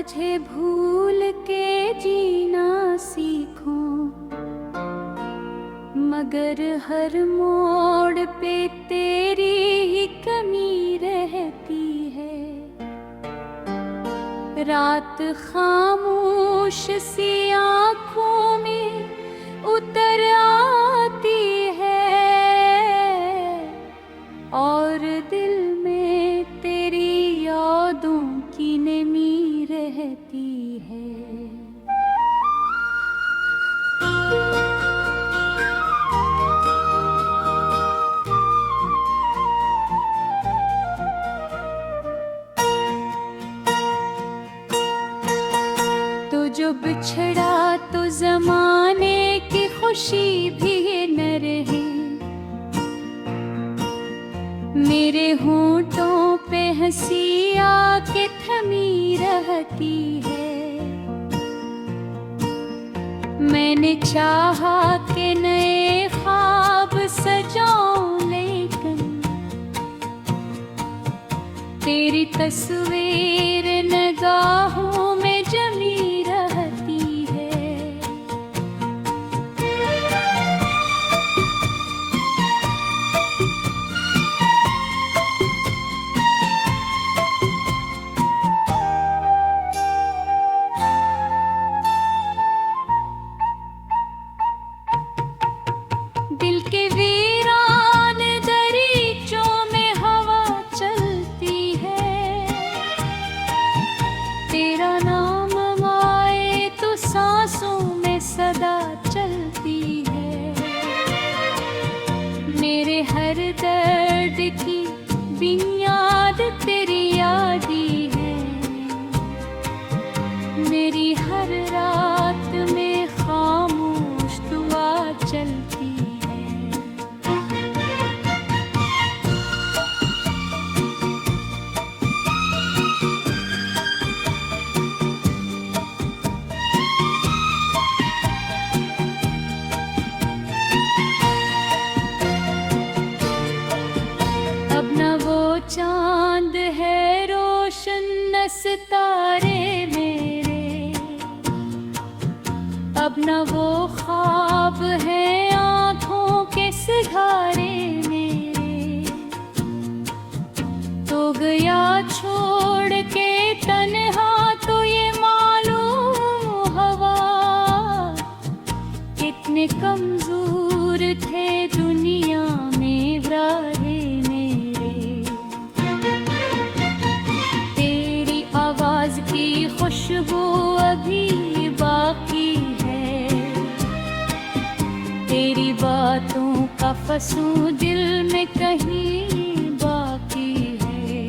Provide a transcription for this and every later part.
तुझे भूल के जीना सीखूं, मगर हर मोड़ पे तेरी ही कमी रहती है। रात खामोश सी आँखों में उतर आती है और दिल में तेरी यादों की नमी रहती है। तो जो बिछड़ा तो जमाने की खुशी भी न रही, मेरे होंठों पे हंसी आके थमी रहती है। मैंने चाहा कि नए ख्वाब सजाऊं, लेकिन तेरी तस्वीर निगाहों में जमी रहती है। दिल के वीरान दरीचों में हवा चलती है, तेरा नाम आए तो सांसों में सदा चलती है। मेरे हर दर्द की बुनियाद तेरी याद ही है, मेरी हर रात में खामोश दुआ चलती है। अब न वो चांद है रोशन न सितारे मेरे, अब न वो ख्वाब है आँखों के सिघारे मेरे। तो गया छोड़ के तन्हा तो ये मालूम हवा, कितने कमजोर थे दुनिया में राहे मेरे। तेरी आवाज की खुशबू अभी बाकी है, तेरी बातों का फसूं दिल में कहीं बाकी है।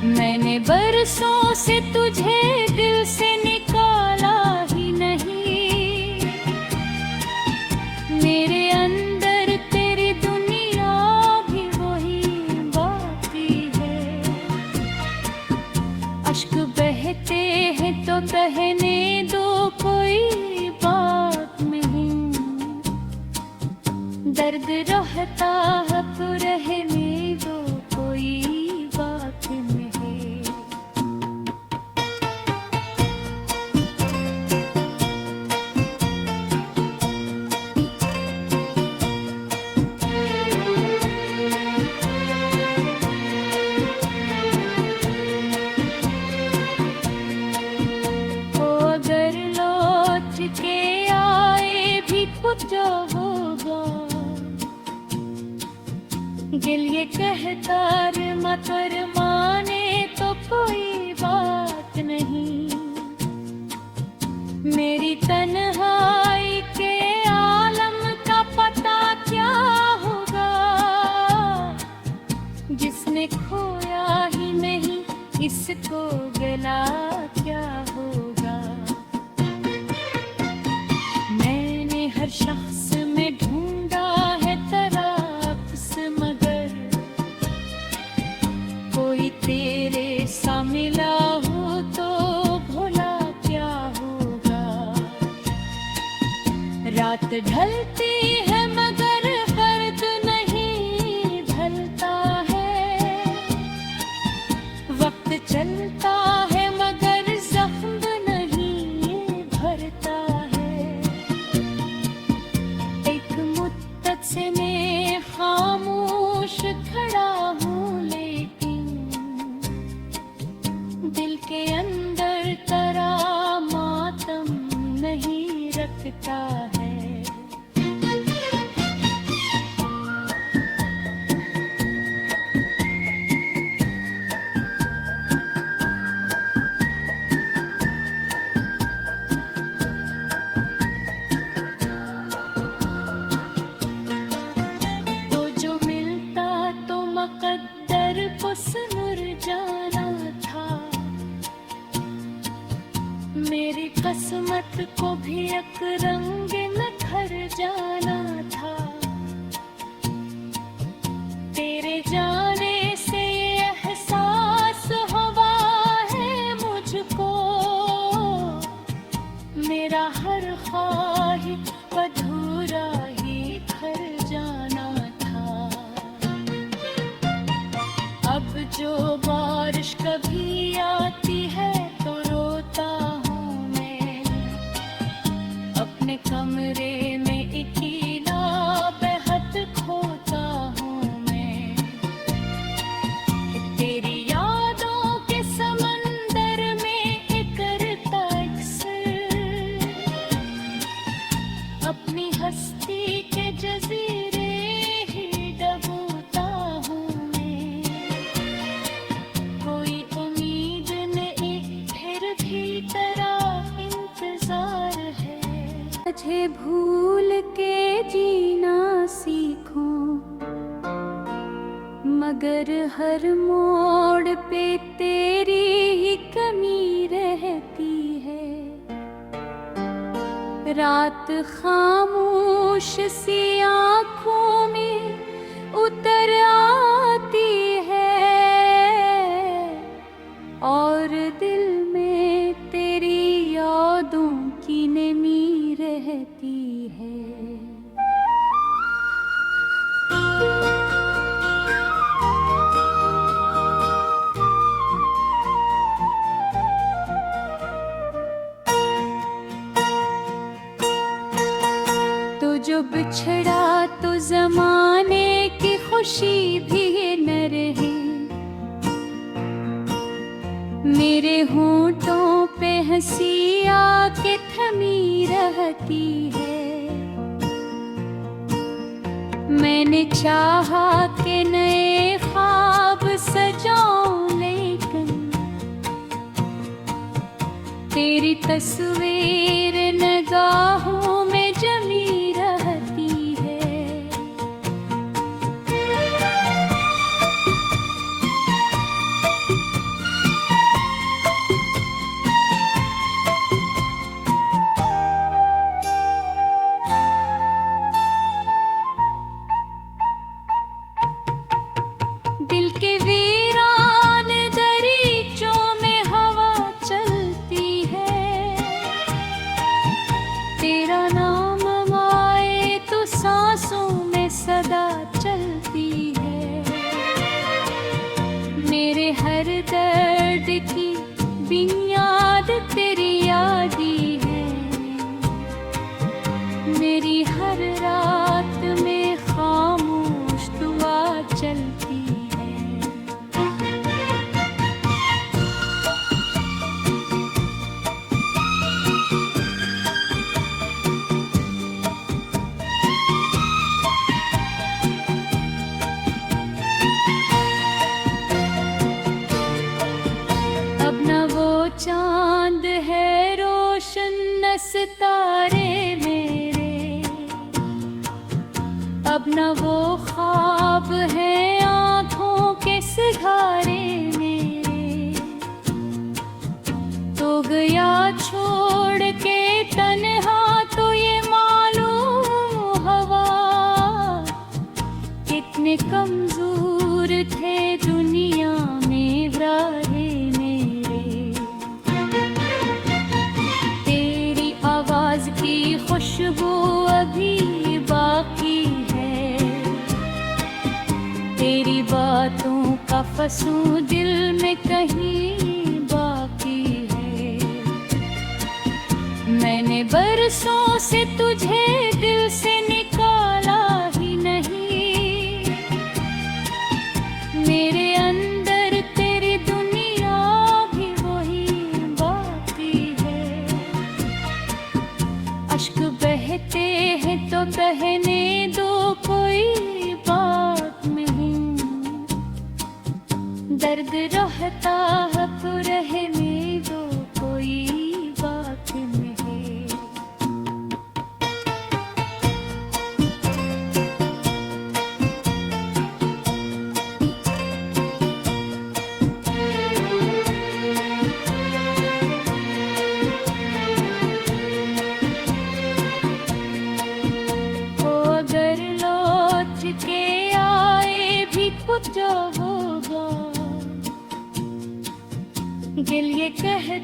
मैंने बरसों से तुझे दिल से निकाला ही नहीं, मेरे अंदर तेरी दुनिया भी वही बाकी है। अश्क बहते हैं तो बहने दो, कोई बात नहीं, दर्द रहता है तो रहने दो, कोई बात नहीं। ओ अगर लौट के आए भी खुद जो होगा, दिल ये कहता मगर माने तो कोई बात नहीं। मेरी तन्हाई के आलम का पता क्या होगा, जिसने खोया ही नहीं इसको गला क्या होगा। मैंने हर शख्स में ढूंढा है तराफ्स, मगर कोई तेरे सा मिला हो तो भोला क्या होगा। रात ढलती है मगर फर्द नहीं ढलता है, वक्त चलता है मगर के अंदर तरा मातम नहीं रखता है। तो जो मिलता तो मकद्दर को सुनुर जाना था, मेरी किस्मत को भी एक रंग निखर जाना था। तेरे जाने से एहसास हुआ है मुझको, मेरा हर ख्वाहिश अधूरा ही घर जाना था। अब जो बारिश कभी आती है तो रोता हूँ मैं, अपने कमरे में अकेला बेहद खोता हूँ मैं। तेरी यादों के समंदर में एक करता अक्सर, अपनी हस्ती के जजीरे ही डूबता हूँ मैं। कोई उम्मीद नहीं फिर भी तेरा इंतजार है। तुझे भूल के जीना सीखूं, मगर हर मोड़ पे तेरी ही कमी रहती है। रात खामोश सी आँखों में उतर आती है, और दिल में तेरी यादों की नमी रहती है। तो जो बिछड़ा तो जमाने की खुशी भी न रही, मेरे होंठों पे हंसी आके थमी रहती है। मैंने चाहा कि नए ख्वाब सजाऊं, लेकिन तेरी तस्वीर निगाहों में जमी रहती है। दिल के वीरान दरीचों में हवा चलती है, तेरा नाम आए तो सांसों में सदा चलती है। मेरे हर दर्द की बुनियाद तेरी याद ही है, मेरी हर रात में खामोश दुआ चलती है। अब न वो चांद है रोशन न सितारे मेरे, अब न वो ख्वाब है आँखों के सिघारे मेरे। तो गया छोड़ के तन्हा तो ये मालूम हवा, कितने कमजोर थे दुनिया में राहे मेरे। तेरी आवाज की खुशबू अभी बाकी है, तेरी बातों का फसूं दिल में कहीं बाकी है। मैंने बरसों से तुझे दिल से निकाला ही नहीं, मेरे अंदर तेरी दुनिया भी वही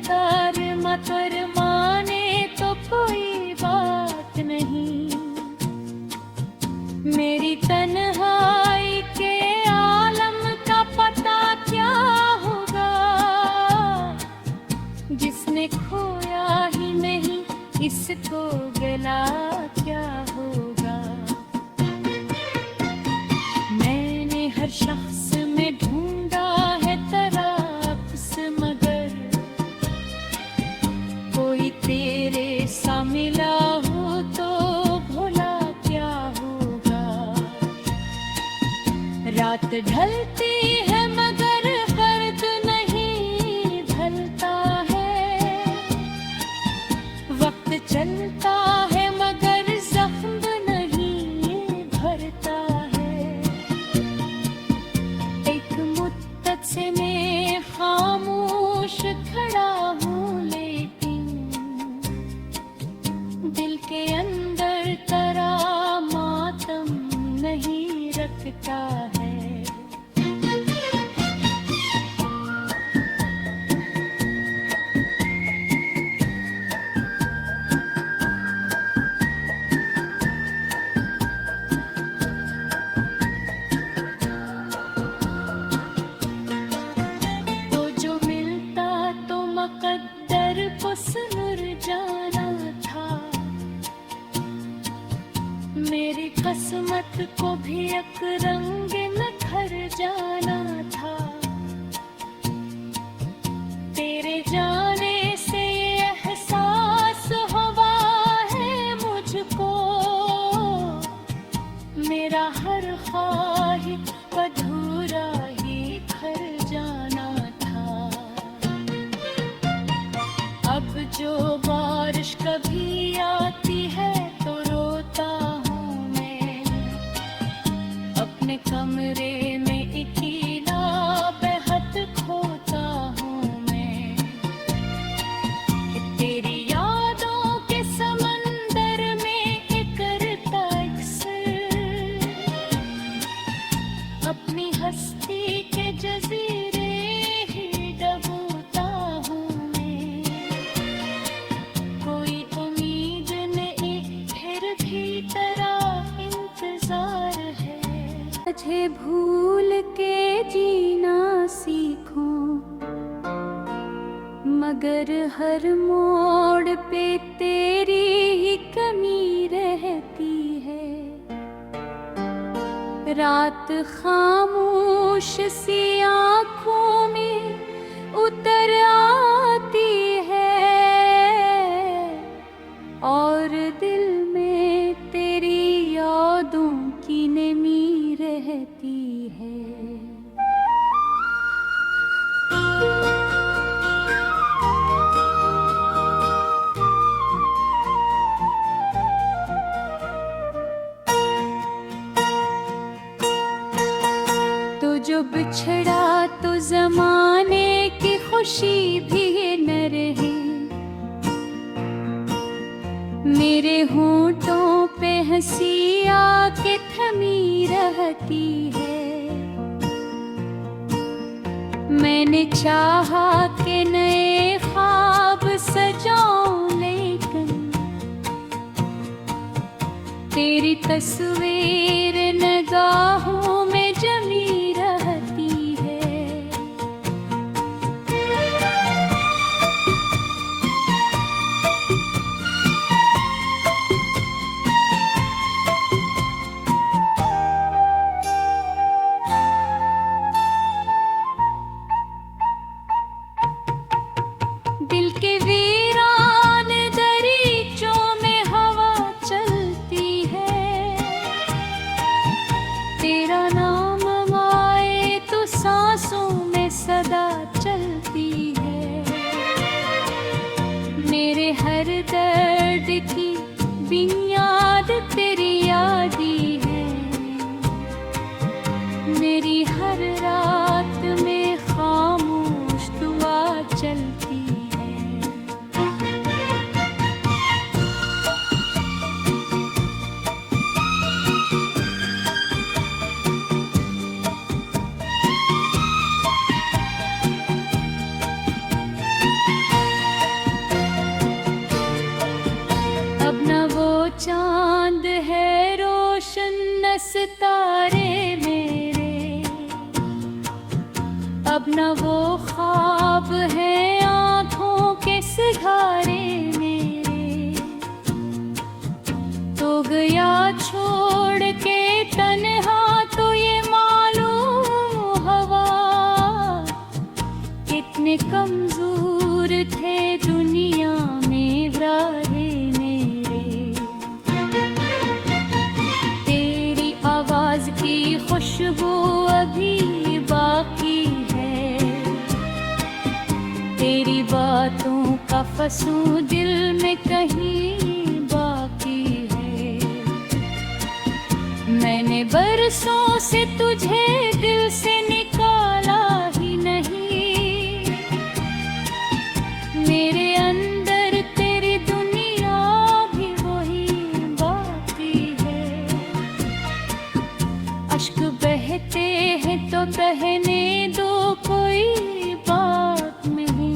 कर माने तो कोई बात नहीं। मेरी तन्हाई के आलम का पता क्या होगा, जिसने खोया ही नहीं इसको गला क्या होगा। मैंने हर शख्स में ढूंढा है तराप्स, मगर कोई तेरे सा मिला हो तो भोला क्या होगा। रात ढलती है मगर फर्द नहीं ढलता है, वक्त चलता है मगर जख्म नहीं भरता है। एक मुद्दत से मैं खामोश खड़ा हूँ, लेकिन दिल के अंदर तरा मातम नहीं रखता है। तो जो मिलता तो मकद्दर को सुनुर जाना था, मेरी किस्मत को भी एक रंग में खर जाना था। तेरे जाने से ये एहसास हुआ है मुझको, मेरा हर ख्वाहिश अधूरा ही खर जाना था। अब जो बारिश कभी आती है तो रोता हूँ मैं, अपने कमरे में अकेला बेहद खोता हूँ मैं। तेरी यादों के समंदर में करता अक्सर, अपनी हस्ती के जजीरे ही डबोता हूँ मैं। कोई उम्मीद नहीं फिर भी तेरा इंतजार है। तुझे भूल के जीना सीखूं, मगर हर मोड़ पे तेरी ही कमी रहती है। रात खामोश सी आँखों में उतर आती है, और दिल में तेरी यादों की नमी रहती है। तो जो बिछड़ा तो जमाने की खुशी भी न रही, मेरे होंठों पे हंसी आके थमी रहती है। मैंने चाहा कि नए ख्वाब सजाऊं, लेकिन तेरी तस्वीर निगाहों में जमी रहती है। दिल के वीरान दरीचों में हवा चलती है, तेरा नाम आए तो सांसों में सदा चलती है। मेरे हर दर्द की बुनियाद तेरी याद ही है। मेरी हर रात में खामोश दुआ चलती है। न वो ख्वाब है आंखों के सिघारे मेरे, तो गया छोड़ के तन्हा तो ये मालूम हवा, कितने कमजोर थे दुनिया में राहे मेरे। तेरी आवाज की खुशबू अभी बाकी है, तेरी बातों का फसूं दिल में कहीं बाकी है। मैंने बरसों से तुझे दिल से निकाला ही नहीं, मेरे अंदर तेरी दुनिया भी वही बाकी है। अश्क बहते हैं तो बहने दो, कोई बात नहीं,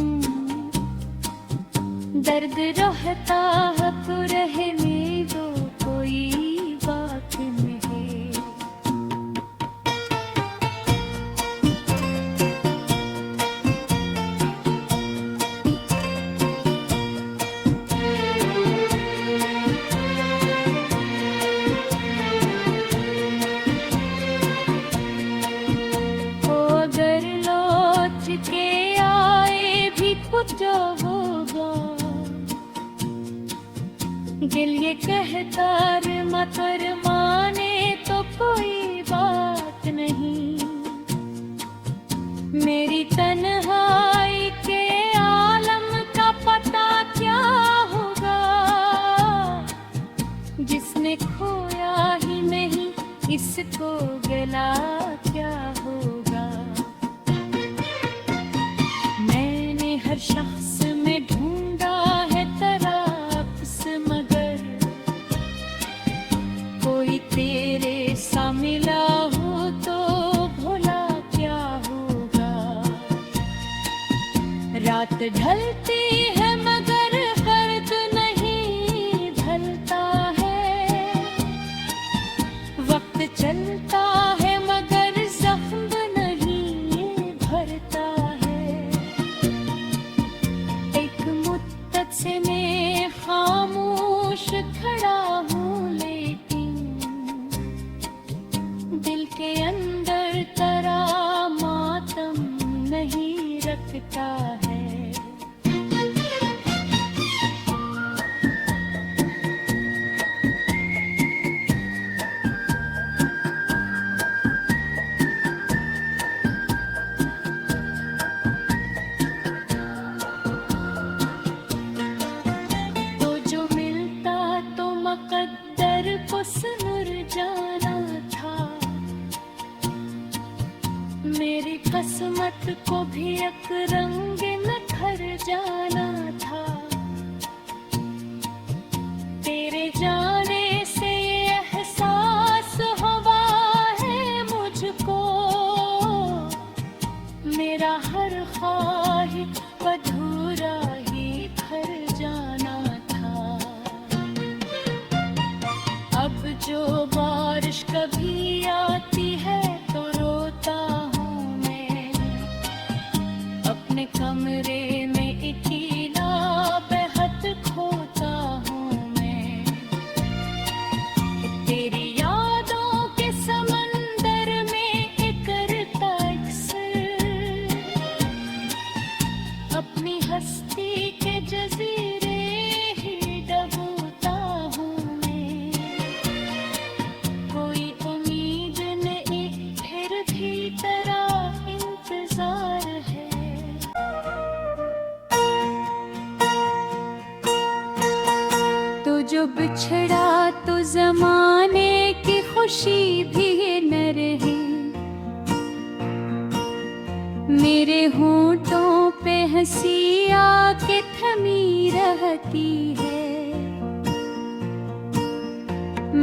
दर्द रहता है तो रहने दो, कोई बात नहीं। ओ अगर लौट के आए भी खुद होगा, दिल ये कहता रे मत माने तो कोई बात नहीं। मेरी तन्हाई के आलम का पता क्या होगा, जिसने खोया ही नहीं इसको गला क्या होगा। मैंने हर शख्स में ढूंढा है तराप्स, मगर कोई तेरे सा मिला हो तो भोला क्या होगा। रात ढलती है मगर दर्द नहीं ढलता है, वक्त चलता है मगर जख्म नहीं भरता है। एक मुद्दत से मैं खामोश खड़ा हूँ, लेकिन दिल के अंदर तरा मातम नहीं रखता है। तो जो मिलता तो मकद्दर को सुनुर जाना था, मेरी किस्मत को भी एक रंग में भर जाना था। तेरे जाने से ये एहसास हुआ है मुझको, मेरा हर ख्वाहिश अधूरा ही भर जाना था। अब जो बारिश कभी आती है तो रोता हूँ मैं, अपने कमरे में अकेला बेहद खोता हूँ मैं। तेरी यादों के समंदर में एक करता अक्सर, अपनी हस्ती के जजीरे ही डूबता हूँ मैं। कोई उम्मीद नहीं फिर भी तेरा इंतजार है। तो जो बिछड़ा तो जमाने की खुशी भी न रही, मेरे होंठों पे हंसी आके थमी रहती है।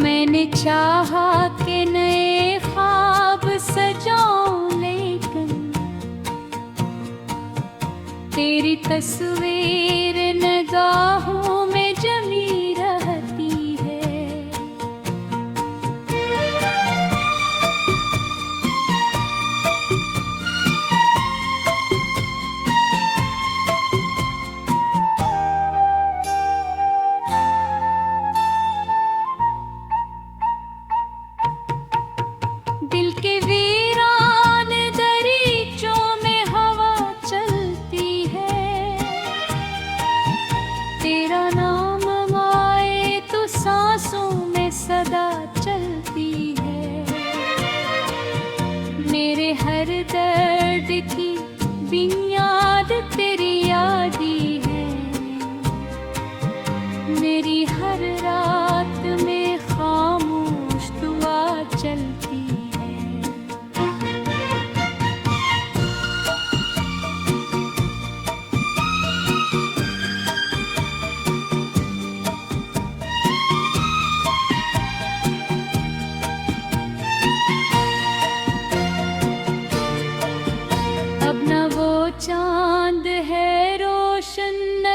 मैंने चाहा कि नए ख्वाब सजाऊं, लेकिन तेरी तस्वीर निगाहों में जमी रहती है।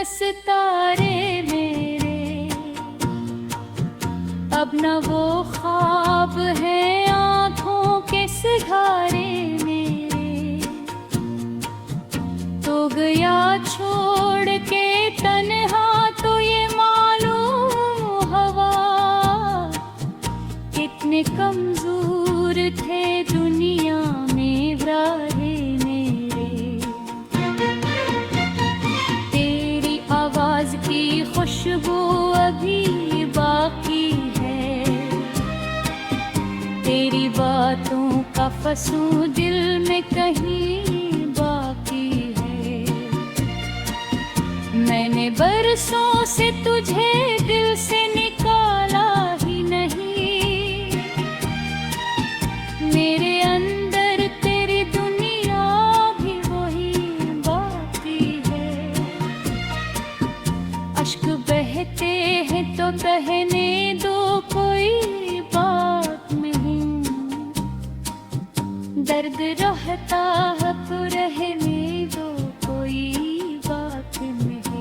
सितारे मेरे, अब न वो ख्वाब है आँखों के सिघारे मेरे। तो गया छोड़ के तन्हा तो ये मालूम हवा, कितने कमजोर थे दुनिया में राहे मेरे। तेरी आवाज की खुशबू अभी बाकी है, तेरी बातों का फसूं दिल में कहीं बाकी है। मैंने बरसों से तुझे दिल से निकाला ही नहीं, मेरे अंदर तेरी दुनिया भी वही बाकी है। अश्क बहते हैं तो बहने दो, कोई बात नहीं। दर्द रहता है तो रहने दो, कोई बात नहीं।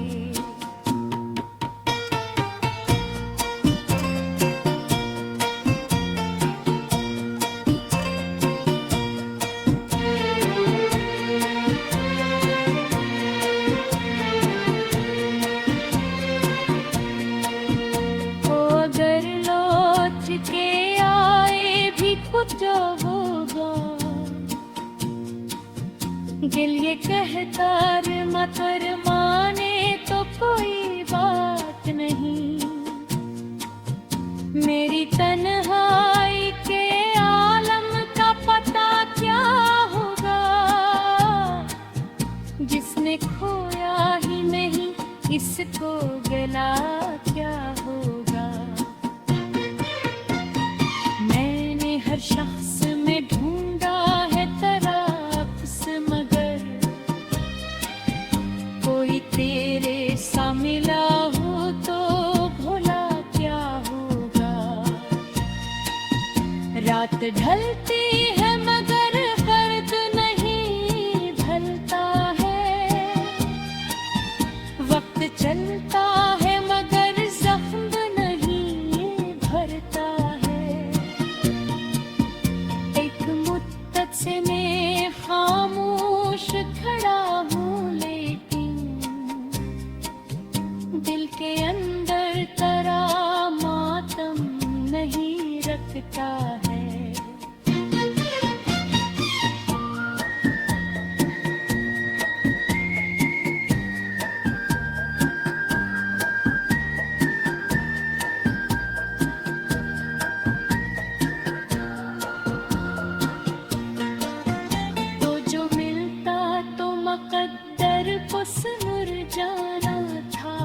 ओ अगर लौट के आए भी खुद होगा, दिल ये कहता रे मतर माने तो कोई बात नहीं। मेरी तन्हाई के आलम का पता क्या होगा, जिसने खोया ही नहीं इसको गला क्या होगा। मैंने हर शख्स में ढूंढा है तराफ्स, मगर कोई तेरे सा मिला हो तो भोला क्या होगा। रात ढलती है मगर फर्द नहीं ढलता है, वक्त चलता है मगर जख्म नहीं भरता है। एक मुद्दत से मैं खामोश खड़ा हूँ, लेकिन दिल के अंदर तरा मातम नहीं रखता है। तो जो मिलता तो मुकद्दर को सुनुर जाना था,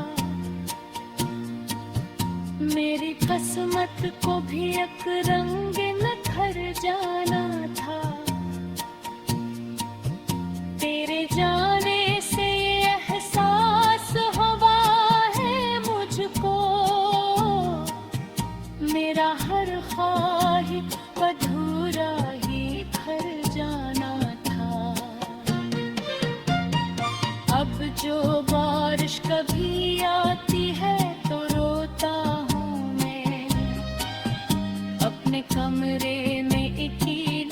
मेरी किस्मत को भी एक रंग न खर जाना था। तेरे जाने से ये एहसास हुआ है मुझको, मेरा हर ख्वाहिश अधूरा ही भर जाना था। अब जो बारिश कभी आती है तो रोता हूँ मैं, अपने कमरे में अकेले